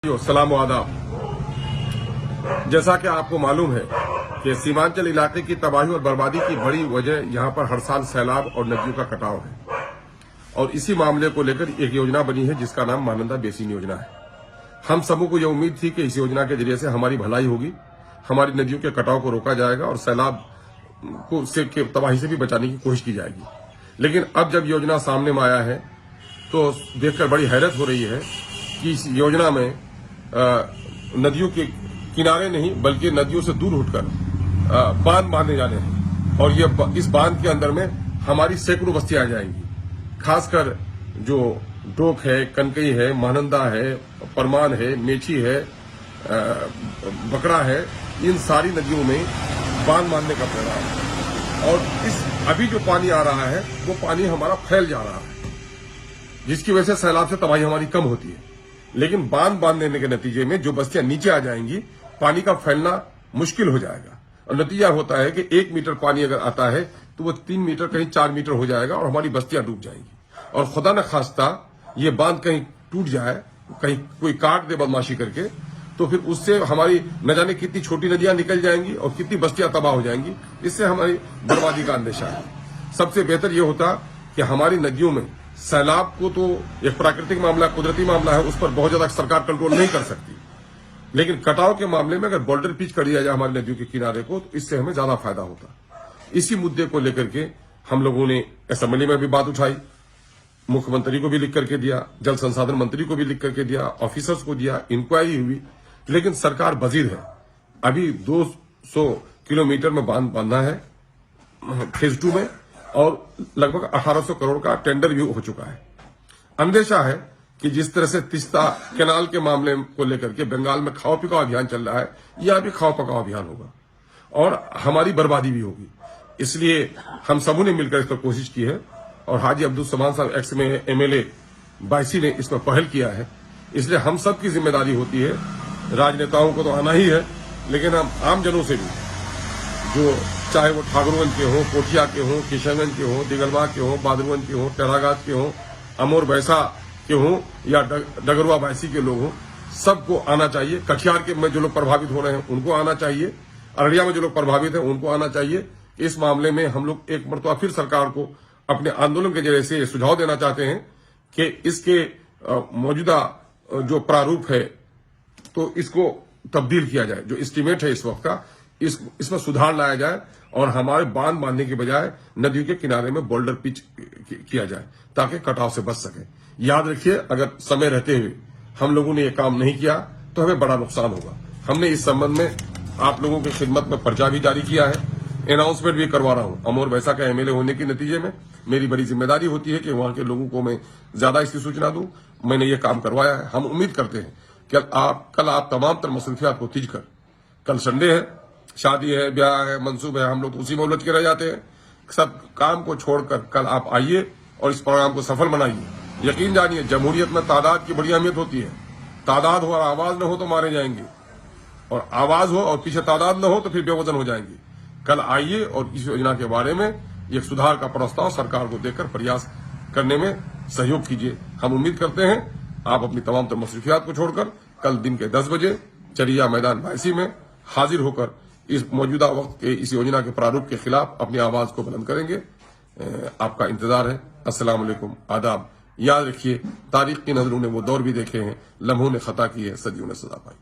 सलाम आदाब। जैसा कि आपको मालूम है कि सीमांचल इलाके की तबाही और बर्बादी की बड़ी वजह यहां पर हर साल सैलाब और नदियों का कटाव है और इसी मामले को लेकर एक योजना बनी है जिसका नाम महानंदा बेसिन योजना है। हम सबों को यह उम्मीद थी कि इस योजना के जरिए से हमारी भलाई होगी, हमारी नदियों के कटाव को रोका जाएगा और सैलाब को से तबाही से भी बचाने की कोशिश की जाएगी। लेकिन अब जब योजना सामने में आया है तो देखकर बड़ी हैरत हो रही है कि इस योजना में नदियों के किनारे नहीं बल्कि नदियों से दूर उठकर बांध बांधे जाने हैं और ये इस बांध के अंदर में हमारी सैकड़ों बस्तियां आ जाएंगी। खासकर जो डोक है, कनकई है, महानंदा है, परमान है, मेची है, बकरा है, इन सारी नदियों में बांध बांधने का प्रोग्राम है और इस अभी जो पानी आ रहा है वो पानी हमारा फैल जा रहा है जिसकी वजह से सैलाब से तबाही हमारी कम होती है। लेकिन बांध बांध देने के नतीजे में जो बस्तियां नीचे आ जाएंगी पानी का फैलना मुश्किल हो जाएगा और नतीजा होता है कि 1 मीटर पानी अगर आता है तो वो 3 मीटर कहीं 4 मीटर हो जाएगा और हमारी बस्तियां डूब जाएंगी। और खुदा न खास्ता ये बांध कहीं टूट जाए, कहीं कोई काट दे बदमाशी करके, तो फिर उससे हमारी न जाने कितनी छोटी नदियां निकल जाएंगी और कितनी बस्तियां तबाह हो जाएंगी। इससे हमारी बर्बादी का अंदेशा है। सबसे बेहतर यह होता कि हमारी नदियों में सैलाब को तो एक प्राकृतिक मामला, कुदरती मामला है, उस पर बहुत ज्यादा सरकार कंट्रोल नहीं कर सकती, लेकिन कटाव के मामले में अगर बॉर्डर पिच कर दिया जाए हमारी नदियों के किनारे को तो इससे हमें ज्यादा फायदा होता। इसी मुद्दे को लेकर के हम लोगों ने असेंबली में भी बात उठाई, मुख्यमंत्री को भी लिख करके दिया, जल संसाधन मंत्री को भी लिख करके दिया, ऑफिसर्स को दिया, इंक्वायरी हुई, लेकिन सरकार बजीर है। अभी 200 किलोमीटर में बांध बांधना है फेज 2 में और लगभग 1800 करोड़ का टेंडर भी हो चुका है। अंदेशा है कि जिस तरह से तीस्ता कैनाल के मामले को लेकर के बंगाल में खाओ पिकाओ अभियान चल रहा है, यह भी खाओ पकाओ अभियान होगा और हमारी बर्बादी भी होगी। इसलिए हम सबों ने मिलकर इस पर कोशिश की है और हाजी अब्दुल समान साहब एक्स में एमएलए बायसी ने इस पर पहल किया है। इसलिए हम सब की जिम्मेदारी होती है, राजनेताओं को तो आना ही है, लेकिन हम आमजनों से भी, जो चाहे वो ठाकुरगंज के हों, कोठिया के हों, किशनगंज के हों, दिगलवा के हों, बादरगंज के हों, टेरागात के हों, अमोर बैसा के हों या डगरवा बायसी के लोग हों, सबको आना चाहिए। कटिहार के में जो लोग प्रभावित हो रहे हैं उनको आना चाहिए, अररिया में जो लोग प्रभावित हैं उनको आना चाहिए। इस मामले में हम लोग एक मरतबा फिर सरकार को अपने आंदोलन के जरिए से सुझाव देना चाहते हैं कि इसके मौजूदा जो प्रारूप है तो इसको तब्दील किया जाए। जो एस्टीमेट है इस वक्त का, इसमें सुधार लाया जाए और हमारे बांध बांधने के बजाय नदियों के किनारे में बोल्डर पिच किया जाए ताकि कटाव से बच सके। याद रखिए, अगर समय रहते हुए हम लोगों ने ये काम नहीं किया तो हमें बड़ा नुकसान होगा। हमने इस संबंध में आप लोगों की खिदमत में पर्चा भी जारी किया है, अनाउंसमेंट भी करवा रहा हूं। अमोर वैसा का एमएलए होने के नतीजे में मेरी बड़ी जिम्मेदारी होती है कि वहां के लोगों को मैं ज्यादा इसकी सूचना दूं। मैंने ये काम करवाया है। हम उम्मीद करते हैं कि कल आप तमाम तर मसरूफियात को तीज कर, कल संडे है, शादी है, ब्याह है, मंसूब है, हम लोग तो उसी में उलझ के रह जाते हैं। सब काम को छोड़कर कल आप आइए और इस प्रोग्राम को सफल बनाइए। यकीन जानिए, जमहूरियत में तादाद की बड़ी अहमियत होती है। तादाद हो और आवाज न हो तो मारे जाएंगे, और आवाज हो और पीछे तादाद न हो तो फिर बेवजन हो जाएंगे। कल आइए और इस योजना के बारे में एक सुधार का प्रस्ताव सरकार को देकर प्रयास करने में सहयोग कीजिए। हम उम्मीद करते हैं आप अपनी तमाम तर मसरूफियात को छोड़कर कल दिन के 10 बजे चरिया मैदान बायसी में हाजिर होकर इस मौजूदा वक्त के इस योजना के प्रारूप के खिलाफ अपनी आवाज को बुलंद करेंगे। आपका इंतजार है। अस्सलाम वालेकुम, आदाब। याद रखिए, तारीख की नजरों ने वो दौर भी देखे हैं, लम्हों ने खता की है, सदियों ने सजा पाई।